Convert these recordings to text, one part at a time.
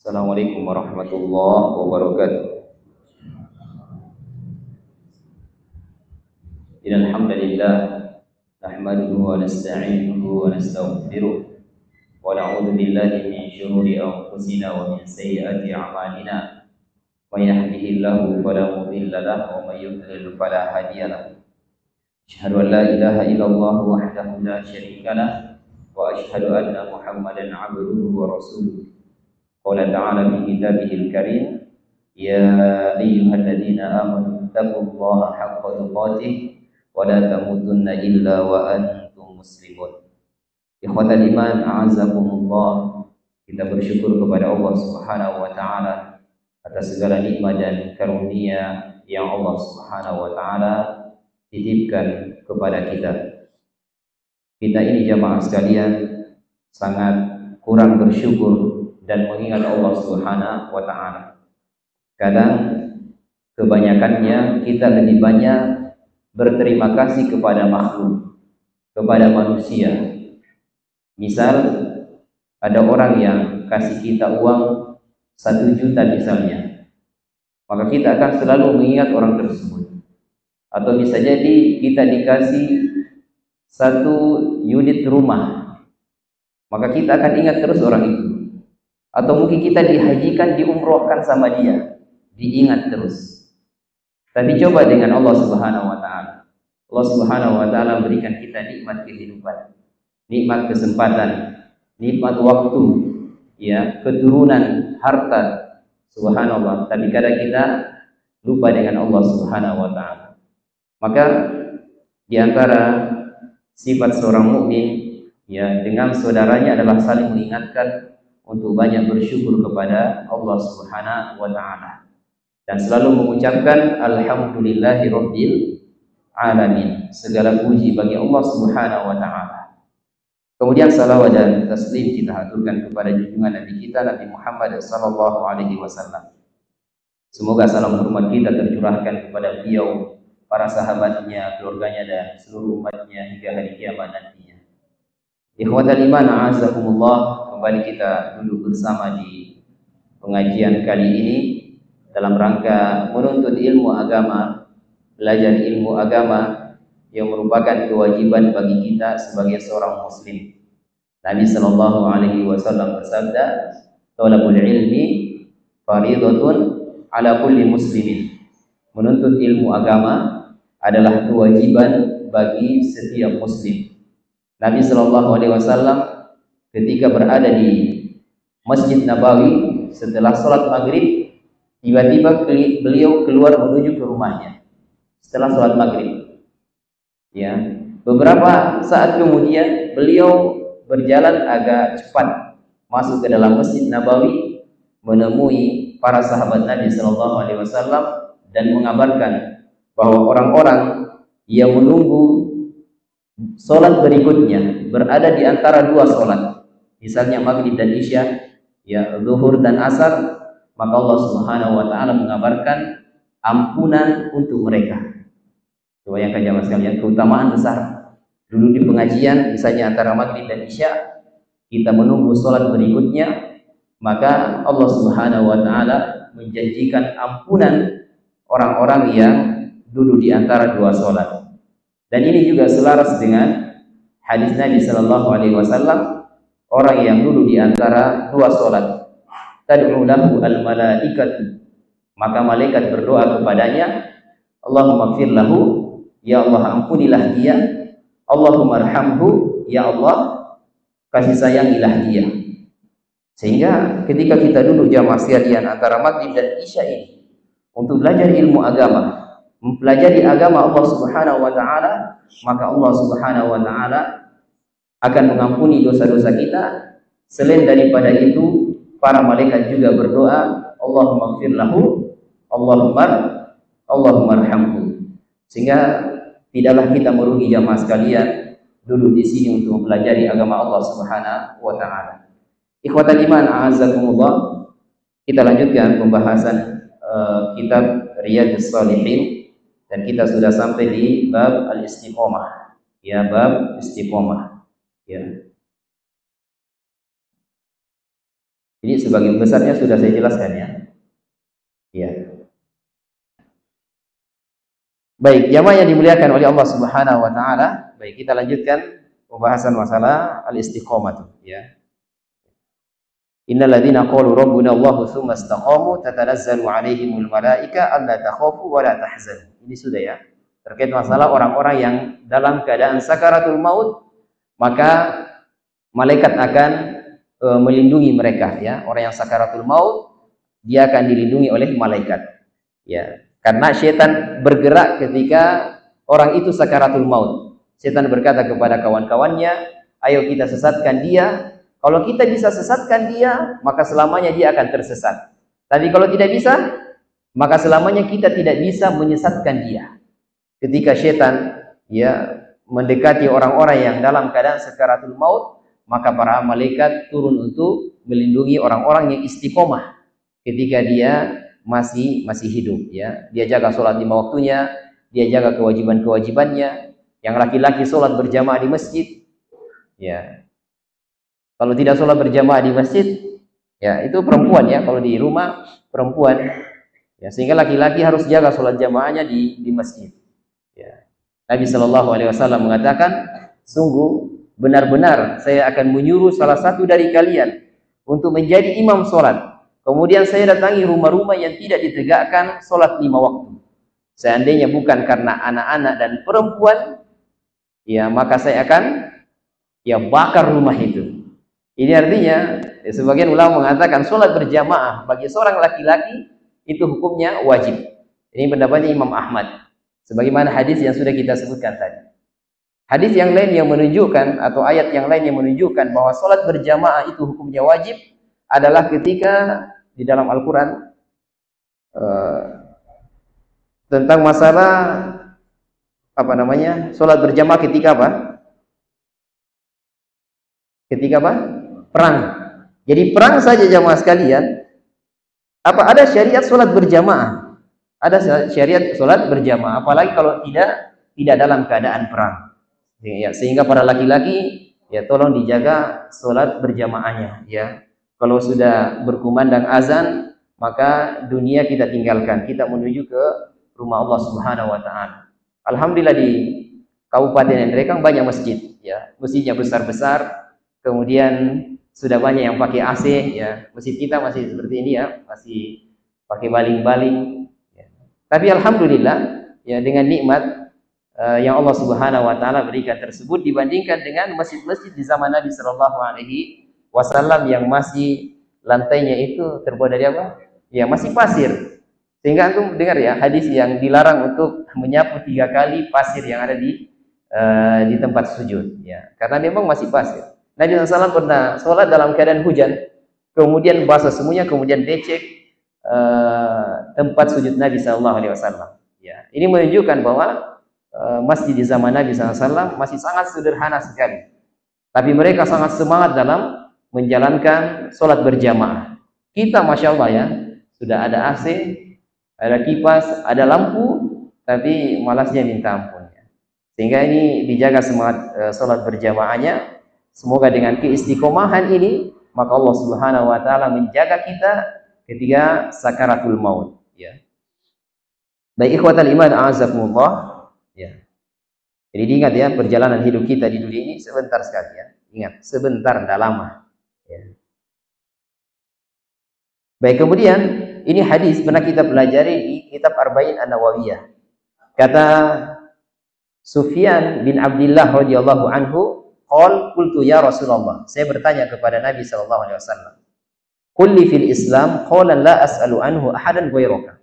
Assalamualaikum warahmatullahi wabarakatuh. Innal hamdalillah nahmaduhu wa nasta'inuhu wa nastaghfiruh wa na'udzu billahi min shururi anfusina wa min sayyiati a'malina. May yahdihillahu fala mudilla lahu wa may yudlil fala hadiya lahu. Asyhadu an la ilaha illallah wahdahu la syarika lah wa asyhadu anna Muhammadan 'abduhu wa rasuluh. Qala ta'ala fi kitabihil karim, ya ayyuhalladzina amanu taqullaha haqqa tuqatih wa la tamutunna illa wa antum muslimun. Ikhwatal iman, a'azzakumullah. Kita bersyukur kepada Allah Subhanahu wa taala atas segala nikmat dan karunia yang Allah Subhanahu wa taala titipkan kepada kita. Kita ini jamaah sekalian sangat kurang bersyukur dan mengingat Allah Subhanahu wa taala. Kadang kebanyakannya kita lebih banyak berterima kasih kepada makhluk, kepada manusia. Misal ada orang yang kasih kita uang 1 juta misalnya, maka kita akan selalu mengingat orang tersebut. Atau bisa jadi kita dikasih 1 unit rumah, maka kita akan ingat terus orang itu. Atau mungkin kita dihajikan, diumrohkan sama dia, diingat terus. Tapi coba dengan Allah Subhanahu wa taala. Allah Subhanahu wa taala memberikan kita nikmat kehidupan, nikmat kesempatan, nikmat waktu, ya, keturunan, harta. Subhanallah. Tapi kadang kita lupa dengan Allah Subhanahu wa taala. Maka di antara sifat seorang mukmin, ya, dengan saudaranya adalah saling mengingatkan untuk banyak bersyukur kepada Allah Subhanahu wa taala dan selalu mengucapkan alhamdulillahi rabbil alamin. Segala puji bagi Allah Subhanahu wa taala. Kemudian salawat dan taslim kita haturkan kepada junjungan Nabi kita Nabi Muhammad sallallahu alaihi wasallam. Semoga salam hormat kita tercurahkan kepada beliau, para sahabatnya, keluarganya dan seluruh umatnya hingga hari kiamat nantinya. Ikhwatal iman, a'azzakumullah. Kembali kita duduk bersama di pengajian kali ini dalam rangka menuntut ilmu agama, belajar ilmu agama yang merupakan kewajiban bagi kita sebagai seorang muslim. Nabi sallallahu alaihi wasallam bersabda, "Thalabul ilmi fardhatun ala kulli muslimin." Menuntut ilmu agama adalah kewajiban bagi setiap muslim. Nabi sallallahu alaihi wasallam ketika berada di Masjid Nabawi setelah sholat maghrib, tiba-tiba beliau keluar menuju ke rumahnya setelah sholat maghrib. Ya, beberapa saat kemudian beliau berjalan agak cepat masuk ke dalam Masjid Nabawi, menemui para sahabat Nabi Sallallahu Alaihi Wasallam dan mengabarkan bahwa orang-orang yang menunggu sholat berikutnya berada di antara 2 sholat, misalnya maghrib dan isya, ya, zuhur dan asar, maka Allah Subhanahu wa taala mengabarkan ampunan untuk mereka. Bayangkan jamaah sekalian, keutamaan besar. Dulu di pengajian misalnya antara maghrib dan isya kita menunggu sholat berikutnya, maka Allah Subhanahu wa taala menjanjikan ampunan orang-orang yang duduk di antara 2 sholat. Dan ini juga selaras dengan hadis Nabi sallallahu alaihi wasallam, orang yang duduk di antara 2 sholat, tad'u lahu al-malaikatu, maka malaikat berdoa kepadanya, Allahumma ighfir lahu, ya Allah ampunilah dia, Allahumma arhamhu, ya Allah kasih sayangilah dia. Sehingga ketika kita duduk jamaah sekalian antara maghrib dan isya ini untuk belajar ilmu agama, mempelajari agama Allah Subhanahu wa taala, maka Allah Subhanahu wa taala akan mengampuni dosa-dosa kita. Selain daripada itu, para malaikat juga berdoa, Allahumma ighfir lahu, Allahumma arhamhu. Sehingga tidaklah kita merugi jamaah sekalian duduk di sini untuk mempelajari agama Allah Subhanahu wa taala. Ikhwatal iman, a'azzakumullah. Kita lanjutkan pembahasan kitab Riyadhus Shalihin. Dan kita sudah sampai di bab al-istiqomah, ya, bab istiqomah, ya. Ini sebagian besarnya sudah saya jelaskan ya. Ya. Baik, jamaah yang dimuliakan oleh Allah Subhanahu wa taala, baik kita lanjutkan pembahasan masalah al-istiqomah ya. Innal ladzina qalu rabbuna Allahu tsumma istaqamu tatanazzalu 'alaihimul malaika alla takhafu wa la tahzanu. Ini sudah ya. Terkait masalah orang-orang yang dalam keadaan sakaratul maut, maka malaikat akan melindungi mereka ya. Orang yang sakaratul maut dia akan dilindungi oleh malaikat. Ya, karena setan bergerak ketika orang itu sakaratul maut. Setan berkata kepada kawan-kawannya, "Ayo kita sesatkan dia. Kalau kita bisa sesatkan dia, maka selamanya dia akan tersesat. Tapi kalau tidak bisa, maka selamanya kita tidak bisa menyesatkan dia." Ketika setan ya mendekati orang-orang yang dalam keadaan sakaratul maut, maka para malaikat turun untuk melindungi orang-orang yang istiqomah ketika dia masih hidup ya. Dia jaga sholat 5 waktunya, dia jaga kewajiban-kewajibannya. Yang laki-laki sholat berjamaah di masjid ya. Kalau tidak sholat berjamaah di masjid ya itu perempuan ya. Kalau di rumah perempuan ya, sehingga laki-laki harus jaga sholat jamaahnya di masjid ya. Nabi Shallallahu Alaihi Wasallam mengatakan, sungguh benar-benar saya akan menyuruh salah satu dari kalian untuk menjadi imam sholat. Kemudian saya datangi rumah-rumah yang tidak ditegakkan sholat 5 waktu. Seandainya bukan karena anak-anak dan perempuan, ya maka saya akan ya bakar rumah itu. Ini artinya, ya, sebagian ulama mengatakan sholat berjamaah bagi seorang laki-laki itu hukumnya wajib. Ini pendapatnya Imam Ahmad. Sebagaimana hadis yang sudah kita sebutkan tadi. Hadis yang lain yang menunjukkan atau ayat yang lain yang menunjukkan bahwa sholat berjamaah itu hukumnya wajib adalah ketika di dalam Al-Quran tentang masalah apa namanya sholat berjamaah ketika apa? Ketika apa? Perang. Jadi perang saja jamaah sekalian. Apa ada syariat sholat berjamaah? Ada syariat sholat berjamaah. Apalagi kalau tidak dalam keadaan perang. Ya, sehingga para laki-laki ya tolong dijaga sholat berjamaahnya ya. Kalau sudah berkumandang azan, maka dunia kita tinggalkan, kita menuju ke rumah Allah Subhanahu wa taala. Alhamdulillah di Kabupaten Nrekang banyak masjid ya. Masjidnya besar-besar. Kemudian sudah banyak yang pakai AC ya. Masjid kita masih seperti ini ya, masih pakai baling-baling ya. Tapi alhamdulillah ya dengan nikmat yang Allah Subhanahu wa taala berikan tersebut dibandingkan dengan masjid-masjid di zaman Nabi sallallahu alaihi wasallam yang masih lantainya itu terbuat dari apa? Ya masih pasir. Sehingga antum dengar ya hadis yang dilarang untuk menyapu 3 kali pasir yang ada di tempat sujud ya. Karena memang masih pasir. Nabi SAW pernah sholat dalam keadaan hujan, kemudian basah semuanya, kemudian becek tempat sujud Nabi SAW. Ya, ini menunjukkan bahwa masjid di zaman Nabi SAW masih sangat sederhana sekali. Tapi mereka sangat semangat dalam menjalankan sholat berjamaah. Kita Masya Allah ya, sudah ada AC, ada kipas, ada lampu, tapi malasnya minta ampun. Sehingga ini dijaga semangat sholat berjamaahnya. Semoga dengan keistiqomahan ini, maka Allah Subhanahu wa taala menjaga kita ketika sakaratul maut ya. Baik ikhwatal iman a'azakumullah ya. Jadi diingat ya, perjalanan hidup kita di dunia ini sebentar sekali ya. Ingat, sebentar, tidak lama ya. Baik, kemudian ini hadis pernah kita pelajari di kitab Arba'in An-Nawawiyah. Kata Sufyan bin Abdullah radhiyallahu anhu, qultu ya Rasulullah, saya bertanya kepada Nabi sallallahu alaihi wasallam, qulli fil Islam qawlan la as'alu anhu ahadan ghairaka.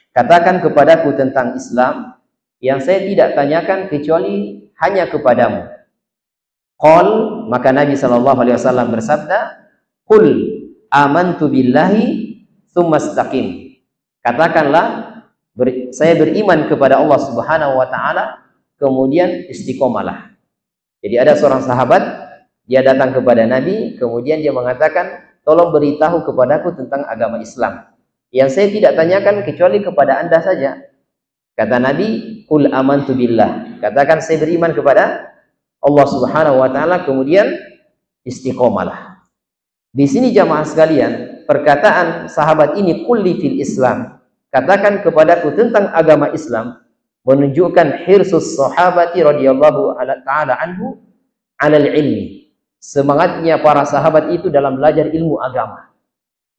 Katakan kepadaku tentang Islam yang saya tidak tanyakan kecuali hanya kepadamu. Qal, maka Nabi sallallahu alaihi wasallam bersabda, qul amantu billahi tsumma istaqim. Katakanlah saya beriman kepada Allah Subhanahu wa taala, kemudian istiqomalah. Jadi ada seorang sahabat, dia datang kepada Nabi, kemudian dia mengatakan, tolong beritahu kepadaku tentang agama Islam yang saya tidak tanyakan kecuali kepada Anda saja. Kata Nabi, qul amantu billah. Katakan saya beriman kepada Allah Subhanahu wa taala, kemudian istiqomalah. Di sini jamaah sekalian, perkataan sahabat ini kulli fil Islam, katakan kepadaku tentang agama Islam, menunjukkan hirsus sahabati radhiyallahu ta'ala anhu alal ilmi. Semangatnya para sahabat itu dalam belajar ilmu agama.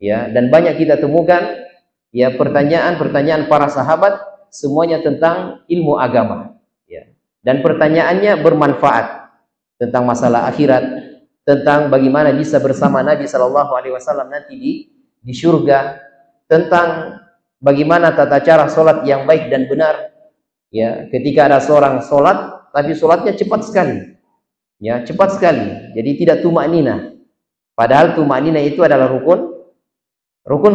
Ya, dan banyak kita temukan ya pertanyaan-pertanyaan para sahabat semuanya tentang ilmu agama. Ya. Dan pertanyaannya bermanfaat tentang masalah akhirat, tentang bagaimana bisa bersama Nabi Shallallahu Alaihi Wasallam nanti di surga, tentang bagaimana tata cara sholat yang baik dan benar. Ya, ketika ada seorang sholat, tapi sholatnya cepat sekali, ya cepat sekali, jadi tidak tumaknina. Padahal tumaknina itu adalah rukun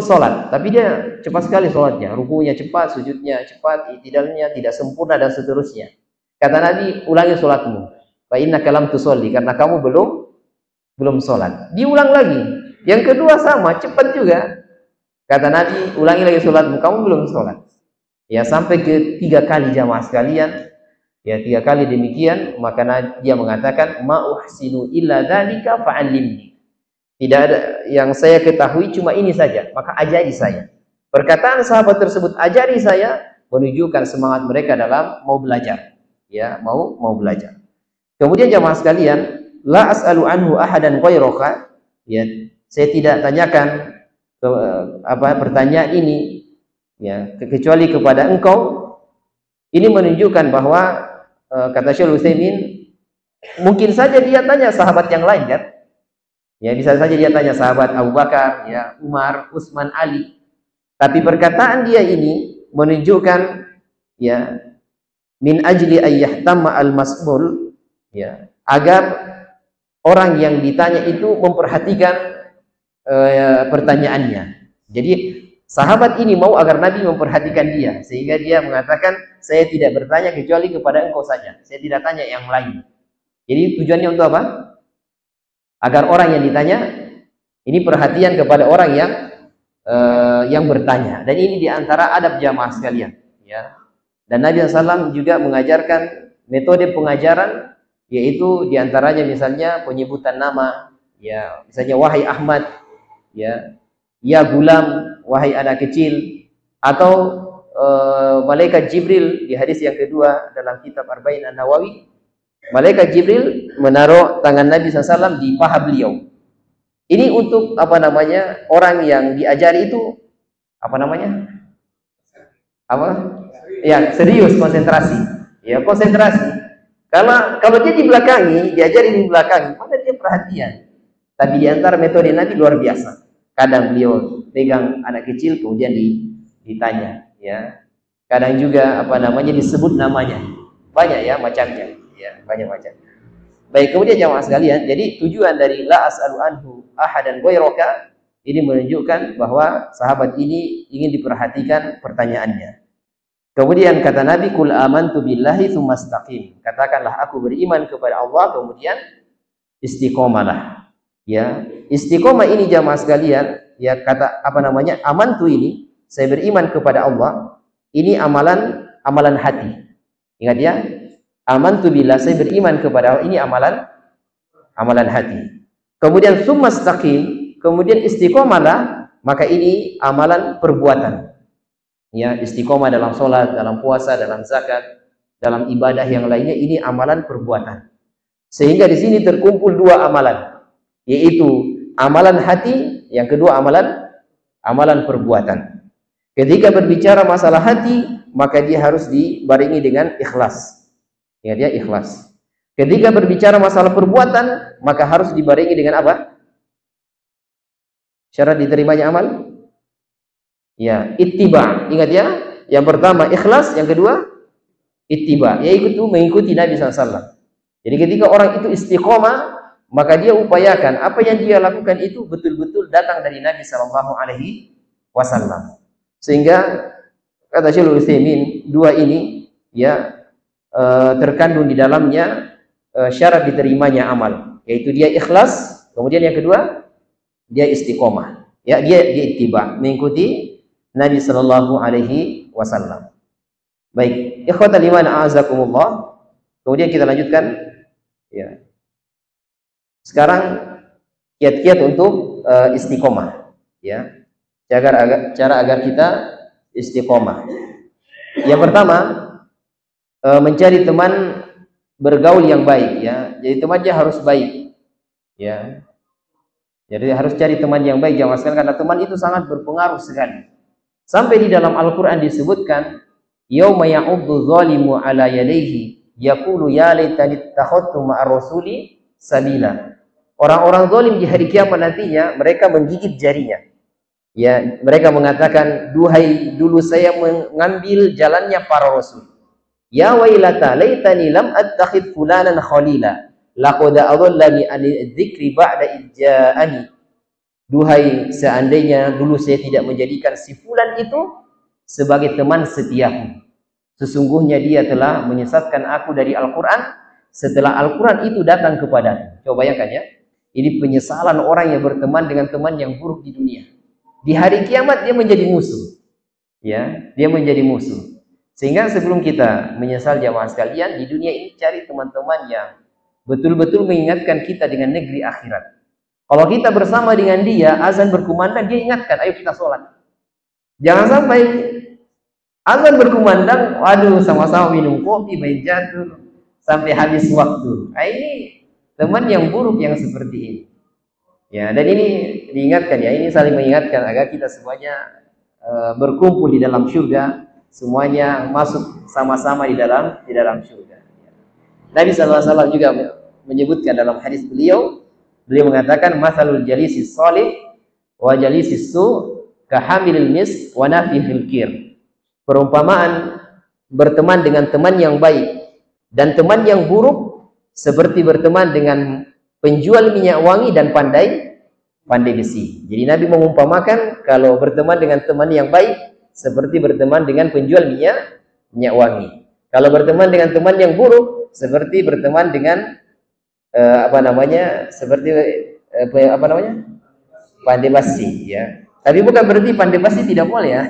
sholat, tapi dia cepat sekali sholatnya, rukunya cepat, sujudnya cepat, i'tidalnya tidak sempurna dan seterusnya. Kata Nabi, ulangi sholatmu, fa innaka lam tusolli, karena kamu belum sholat. Diulang lagi, yang kedua sama, cepat juga. Kata Nabi, ulangi lagi sholatmu, kamu belum sholat. Ya, sampai ke 3 kali jamaah sekalian. Ya, 3 kali demikian, maka dia mengatakan, ma uhsinu illa dzalika fa'allimni. Tidak ada yang saya ketahui, cuma ini saja, maka ajari saya. Perkataan sahabat tersebut, ajari saya, menunjukkan semangat mereka dalam mau belajar. Ya, mau belajar. Kemudian jamaah sekalian, la as'alu anhu ahadan ghairaka. Ya, saya tidak tanyakan pertanyaan ini ya kecuali kepada engkau. Ini menunjukkan bahwa kata Syaikhul Utsaimin, mungkin saja dia tanya sahabat yang lain kan? Ya, bisa saja dia tanya sahabat Abu Bakar, ya, Umar, Utsman, Ali. Tapi perkataan dia ini menunjukkan ya min ajli ayyahtamma al-mas'ul, ya, agar orang yang ditanya itu memperhatikan pertanyaannya. Jadi sahabat ini mau agar Nabi memperhatikan dia, sehingga dia mengatakan, saya tidak bertanya kecuali kepada engkau saja, saya tidak tanya yang lain. Jadi tujuannya untuk apa? Agar orang yang ditanya ini perhatian kepada orang yang bertanya. Dan ini diantara adab jamaah sekalian, ya. Dan Nabi SAW juga mengajarkan metode pengajaran, yaitu diantaranya misalnya penyebutan nama, ya, misalnya wahai Ahmad, ya gulam, wahai anak kecil, atau malaikat Jibril di hadis yang kedua dalam kitab Arba'in An-Nawawi, malaikat Jibril menaruh tangan Nabi SAW di paha beliau. Ini untuk orang yang diajari itu ya serius, konsentrasi, ya konsentrasi. Kalau dia di belakangi, diajari di belakangi, maka dia perhatian. Tapi di antara metode Nabi luar biasa. Kadang beliau pegang anak kecil kemudian ditanya, ya. Kadang juga disebut namanya. Banyak ya macamnya, ya, banyak macam. Baik, kemudian jamaah sekalian, jadi tujuan dari la as'alu anhu ahadan ghairaka ini menunjukkan bahwa sahabat ini ingin diperhatikan pertanyaannya. Kemudian kata Nabi, qul amantu billahi tsumma istaqim. Katakanlah aku beriman kepada Allah, kemudian istiqomalah. Ya, istiqomah ini jamaah sekalian, ya kata amantu ini, saya beriman kepada Allah, ini amalan hati. Ingat ya, amantu billah, saya beriman kepada Allah, ini amalan hati. Kemudian tsumma istaqim, kemudian istiqomalah, maka ini amalan perbuatan. Ya, istiqomah dalam sholat, dalam puasa, dalam zakat, dalam ibadah yang lainnya, ini amalan perbuatan. Sehingga di sini terkumpul 2 amalan, yaitu amalan hati, yang kedua amalan perbuatan. Ketika berbicara masalah hati, maka dia harus dibarengi dengan ikhlas. Ya, dia ikhlas. Ketika berbicara masalah perbuatan, maka harus dibarengi dengan apa? Syarat diterimanya amal? Ya, ittiba. Ingat ya, yang pertama ikhlas, yang kedua ittiba, yaitu mengikuti Nabi SAW. Jadi ketika orang itu istiqomah, maka dia upayakan apa yang dia lakukan itu betul-betul datang dari Nabi Shallallahu Alaihi Wasallam. Sehingga kata Syaikhul Utsaimin, 2 ini ya terkandung di dalamnya syarat diterimanya amal, yaitu dia ikhlas, kemudian yang kedua dia istiqomah, ya dia ittiba, mengikuti Nabi Shallallahu Alaihi Wasallam. Baik, ikhwatal iman a'azakumullah. Kemudian kita lanjutkan, ya. Sekarang kiat-kiat untuk istiqomah, ya. Cara agar kita istiqomah. Yang pertama, mencari teman bergaul yang baik, ya. Jadi temannya harus baik, ya. Jadi harus cari teman yang baik, jangan sekali, karena teman itu sangat berpengaruh sekali. Sampai di dalam Al-Quran disebutkan, yauma ya'udzu zalimu ala yadayhi yaqulu ya laitani ittakhadtu ma'ar rasuli sabila. Orang-orang zalim di hari kiamat nantinya mereka menggigit jarinya. Ya, mereka mengatakan, duhai dulu saya mengambil jalannya para rasul. Ya wailata laitani lam attakhid fulanan khalila laqad adallani an dzikri ba'da ijja'ani. Duhai seandainya dulu saya tidak menjadikan si fulan itu sebagai teman setiaku. Sesungguhnya dia telah menyesatkan aku dari Al-Quran setelah Al-Quran itu datang kepadaku. Coba bayangkan, ya. Ini penyesalan orang yang berteman dengan teman yang buruk di dunia. Di hari kiamat dia menjadi musuh. Ya, dia menjadi musuh. Sehingga sebelum kita menyesal jamaah sekalian, di dunia ini cari teman-teman yang betul-betul mengingatkan kita dengan negeri akhirat. Kalau kita bersama dengan dia, azan berkumandang, dia ingatkan, ayo kita sholat. Jangan sampai azan berkumandang, waduh sama-sama minum kopi, main jatuh, sampai habis waktu. Nah, ini teman yang buruk yang seperti ini. Ya, dan ini diingatkan, ya, ini saling mengingatkan agar kita semuanya berkumpul di dalam surga, semuanya masuk sama-sama di dalam surga. Nabi SAW juga menyebutkan dalam hadis beliau mengatakan, masalul jalisis salih wa jalisis su kahamilil mis wa nafihil kir. Perumpamaan berteman dengan teman yang baik dan teman yang buruk seperti berteman dengan penjual minyak wangi dan pandai besi. Jadi Nabi mengumpamakan kalau berteman dengan teman yang baik seperti berteman dengan penjual minyak wangi. Kalau berteman dengan teman yang buruk seperti berteman dengan pandai besi, ya. Tapi bukan berarti pandai besi tidak boleh, ya.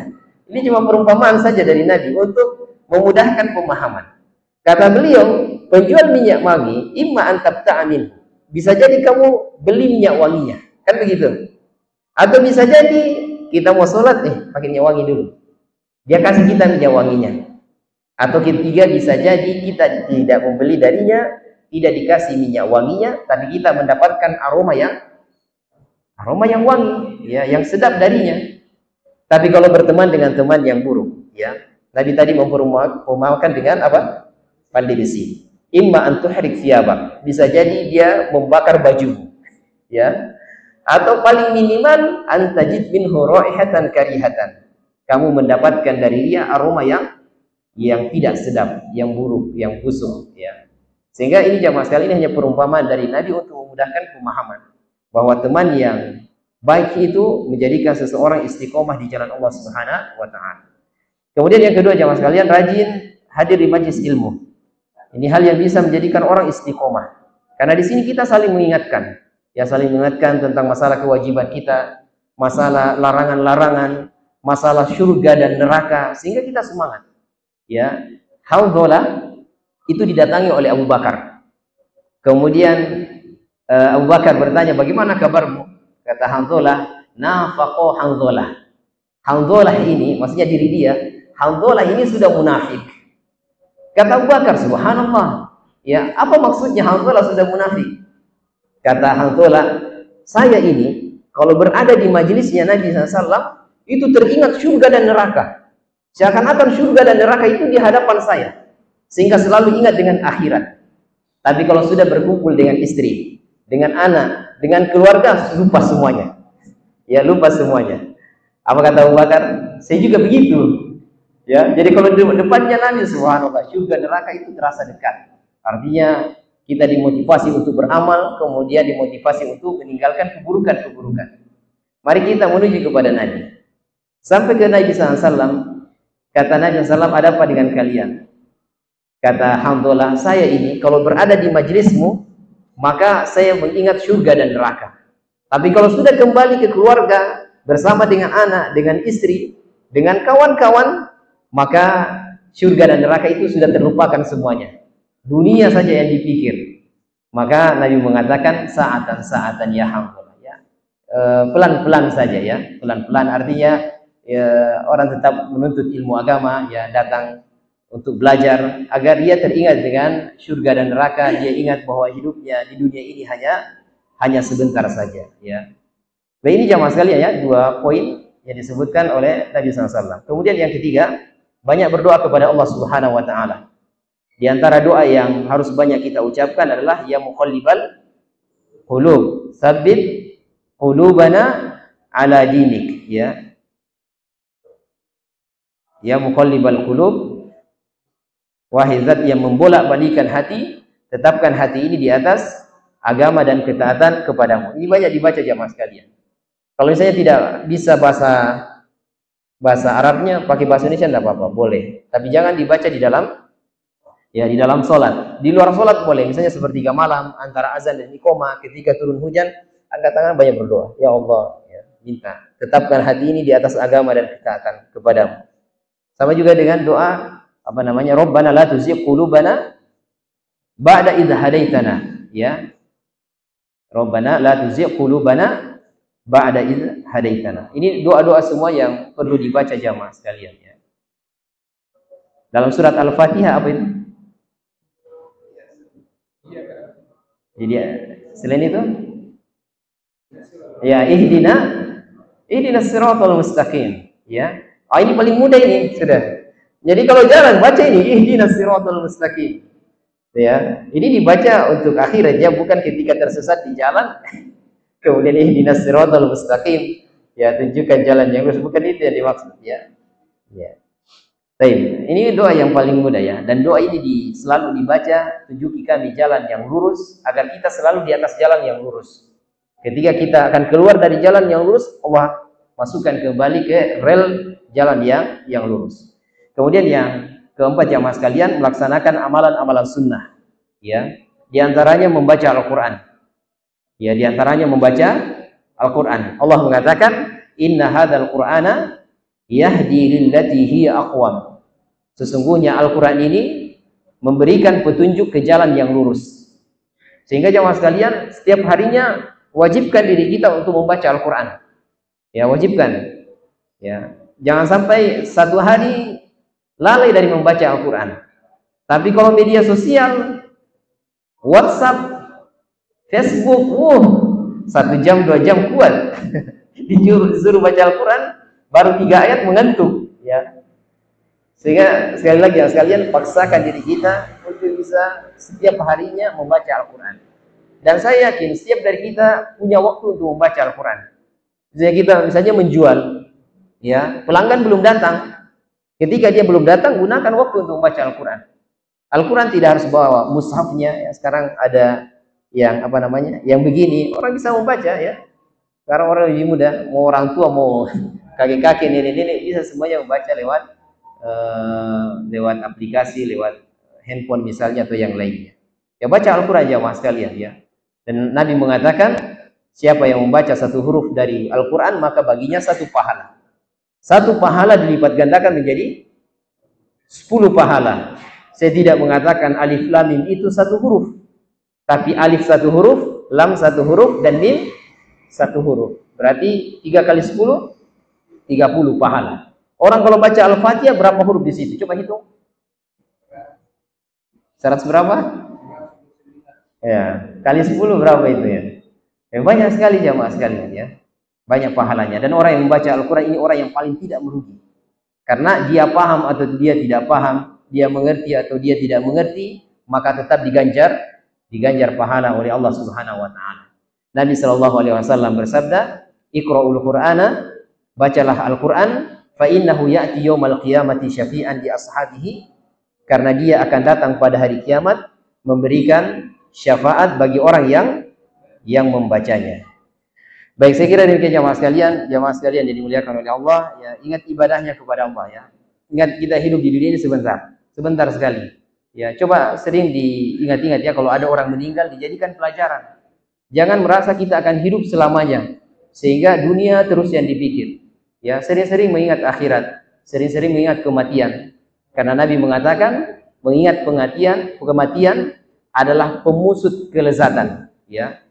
Ini cuma perumpamaan saja dari Nabi untuk memudahkan pemahaman. Kata beliau, penjual minyak wangi, imma antab ta'amin, bisa jadi kamu beli minyak wanginya, kan begitu. Atau bisa jadi kita mau sholat pakai minyak wangi dulu, dia kasih kita minyak wanginya. Atau ketiga, bisa jadi kita tidak membeli darinya, tidak dikasih minyak wanginya, tapi kita mendapatkan aroma yang wangi, ya, yang sedap darinya. Tapi kalau berteman dengan teman yang buruk, ya, Nabi tadi memperumpamakan dengan apa? Pandai besi. Imma an tuhrik thiyabak, bisa jadi dia membakar baju, ya. Atau paling minimal antajid minhu raihatan karihatan, kamu mendapatkan dari dia aroma yang tidak sedap, yang buruk, yang busuk, ya. Sehingga ini jamaah sekali, ini hanya perumpamaan dari Nabi untuk memudahkan pemahaman bahwa teman yang baik itu menjadikan seseorang istiqomah di jalan Allah Subhanahu wa taala. Kemudian yang kedua jamaah sekalian, rajin hadir di majelis ilmu. Ini hal yang bisa menjadikan orang istiqomah. Karena di sini kita saling mengingatkan, ya, saling mengingatkan tentang masalah kewajiban kita, masalah larangan-larangan, masalah surga dan neraka, sehingga kita semangat. Ya, Hanzalah itu didatangi oleh Abu Bakar. Kemudian Abu Bakar bertanya, bagaimana kabarmu? Kata Hanzalah, nafaqo Hanzalah. Hanzalah ini, maksudnya diri dia, Hanzalah ini sudah munafik. Kata Abu Bakar, subhanallah, ya, apa maksudnya Hanzalah sudah munafik? Kata Hanzalah, saya ini kalau berada di majelisnya Nabi SAW, itu teringat surga dan neraka. Seakan-akan surga dan neraka itu di hadapan saya, sehingga selalu ingat dengan akhirat. Tapi kalau sudah berkumpul dengan istri, dengan anak, dengan keluarga, lupa semuanya. Ya, lupa semuanya. Apa kata Abu Bakar? Saya juga begitu. Ya, jadi kalau di depannya Nabi, subhanallah, surga neraka itu terasa dekat. Artinya kita dimotivasi untuk beramal, kemudian dimotivasi untuk meninggalkan keburukan-keburukan. Mari kita menuju kepada Nabi. Sampai ke Nabi SAW. Kata Nabi SAW, ada apa dengan kalian? Kata Hanzalah, saya ini kalau berada di majelismu, maka saya mengingat surga dan neraka. Tapi kalau sudah kembali ke keluarga, bersama dengan anak, dengan istri, dengan kawan-kawan, maka surga dan neraka itu sudah terlupakan semuanya. Dunia saja yang dipikir. Maka Nabi mengatakan, saatan-saatan ya Hanzalah. pelan-pelan saja ya, pelan-pelan artinya ya, orang tetap menuntut ilmu agama ya, datang untuk belajar agar dia teringat dengan surga dan neraka, dia ingat bahwa hidupnya di dunia ini hanya sebentar saja ya. Nah, ini jamaah sekalian ya, 2 poin yang disebutkan oleh Nabi SAW. Kemudian yang ketiga, banyak berdoa kepada Allah Subhanahu wa taala. Di antara doa yang harus banyak kita ucapkan adalah ya muqallibal qulub, tsabbit qulubana ala dinik ya. Ya muqallibal qulub, wahai zat yang membolak-balikan hati, tetapkan hati ini di atas agama dan ketaatan kepadamu. Ini banyak dibaca jamaah sekalian. Kalau misalnya tidak bisa bahasa Arabnya, pakai bahasa Indonesia tidak apa-apa, boleh. Tapi jangan dibaca di dalam sholat. Di luar sholat boleh, misalnya sepertiga malam antara azan dan iqamah, ketika turun hujan, angkat tangan banyak berdoa. Ya Allah, ya, minta tetapkan hati ini di atas agama dan ketaatan kepadamu. Sama juga dengan doa Rabbana la tuzigh qulubana ba'da idh hadaitana ya. Rabbana la tuzigh qulubana ba'da idh hadaitana. Ini doa-doa semua yang perlu dibaca jamaah sekalian ya. Dalam surat Al-Fatihah apa itu? Jadi selain itu ya ihdinas siratal mustaqim ya. Ini paling mudah ini sudah. Jadi kalau jalan baca ini ihdinas siratal mustaqim. Ya, ini dibaca untuk akhirat ya, bukan ketika tersesat di jalan. Kemudian ihdinas siratal mustaqim. Ya, tunjukkan jalan yang lurus, bukan itu yang dimaksud ya. Ya. Baik, ini doa yang paling mudah ya, dan doa ini selalu dibaca, tunjuki kami jalan yang lurus agar kita selalu di atas jalan yang lurus. Ketika kita akan keluar dari jalan yang lurus, Allah masukkan kembali ke rel jalan yang lurus. Kemudian yang keempat jamaah sekalian, melaksanakan amalan-amalan sunnah. Ya, di antaranya membaca Al-Qur'an. Ya, di antaranya membaca Al-Qur'an. Allah mengatakan, "Inna hadzal Qur'ana yahdi lillati hiya aqwam." Sesungguhnya Al-Qur'an ini memberikan petunjuk ke jalan yang lurus. Sehingga jamaah sekalian, setiap harinya wajibkan diri kita untuk membaca Al-Qur'an. Ya, wajibkan. Ya, jangan sampai satu hari lalai dari membaca Al-Quran. Tapi kalau media sosial, WhatsApp, Facebook, 1 jam 2 jam kuat. Disuruh baca Al-Quran, baru 3 ayat mengantuk. Ya. Sehingga sekali lagi ya sekalian, paksakan diri kita untuk bisa setiap harinya membaca Al-Quran. Dan saya yakin setiap dari kita punya waktu untuk membaca Al-Quran. Jadi kita misalnya menjual, ya, pelanggan belum datang. Ketika dia belum datang, gunakan waktu untuk membaca Al-Quran. Al-Quran tidak harus bawa mushafnya. Ya. Sekarang ada yang yang begini, orang bisa membaca ya. Sekarang orang lebih muda, mau orang tua, mau kakek-kakek, nenek-nenek, bisa semuanya membaca lewat aplikasi, lewat handphone misalnya atau yang lainnya. Ya, baca Al-Quran jamaah sekalian ya. Dan Nabi mengatakan, siapa yang membaca 1 huruf dari Al-Quran, maka baginya 1 pahala. 1 pahala dilipat gandakan menjadi 10 pahala. Saya tidak mengatakan alif lam mim itu 1 huruf. Tapi alif 1 huruf, lam 1 huruf, dan mim 1 huruf. Berarti 3 kali 10, 30 pahala. Orang kalau baca Al-Fatihah berapa huruf di situ? Coba hitung. 100 berapa? Ya, kali 10 berapa itu ya? Banyak sekali jamaah sekalian ya. Banyak pahalanya. Dan orang yang membaca Al-Quran ini orang yang paling tidak merugi. Karena dia paham atau dia tidak paham, dia mengerti atau dia tidak mengerti, maka tetap diganjar pahala oleh Allah Subhanahu wa taala. Nabi sallallahu alaihi wasallam bersabda, "Iqra'ul Qur'ana", bacalah Al-Qur'an, "fa innahu ya'ti yaumal qiyamati syafi'an li ashabihi", karena dia akan datang pada hari kiamat memberikan syafaat bagi orang yang membacanya. Baik, saya kira demikian jamaah sekalian yang dimuliakan oleh Allah ya, ingat ibadahnya kepada Allah ya. Ingat kita hidup di dunia ini sebentar sekali. Ya, coba sering diingat-ingat ya, kalau ada orang meninggal dijadikan pelajaran. Jangan merasa kita akan hidup selamanya sehingga dunia terus yang dipikir. Ya, sering-sering mengingat akhirat, sering-sering mengingat kematian. Karena Nabi mengatakan mengingat kematian adalah pemusut kelezatan, ya.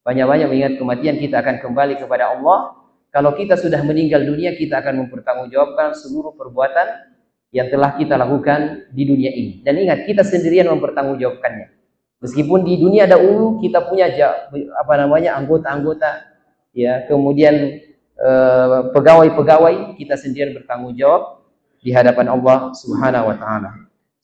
Banyak-banyak mengingat kematian, kita akan kembali kepada Allah. Kalau kita sudah meninggal dunia, kita akan mempertanggungjawabkan seluruh perbuatan yang telah kita lakukan di dunia ini. Dan ingat, kita sendirian mempertanggungjawabkannya. Meskipun di dunia dahulu kita punya anggota-anggota, ya, kemudian pegawai-pegawai, kita sendirian bertanggung jawab di hadapan Allah Subhanahu wa taala.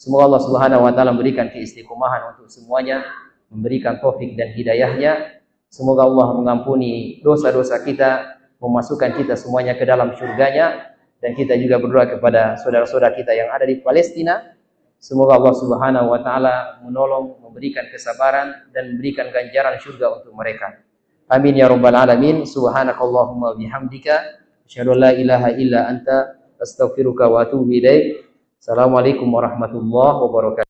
Semoga Allah Subhanahu wa taala memberikan keistiqomahan untuk semuanya, memberikan taufik dan hidayahnya. Semoga Allah mengampuni dosa-dosa kita, memasukkan kita semuanya ke dalam surganya. Dan kita juga berdoa kepada saudara-saudara kita yang ada di Palestina. Semoga Allah Subhanahu wa taala menolong, memberikan kesabaran dan memberikan ganjaran surga untuk mereka. Amin ya rabbal alamin. Subhanakallahumma bihamdika asyhadu an la ilaha illa anta astaghfiruka wa atubu ilaik. Assalamualaikum warahmatullahi wabarakatuh.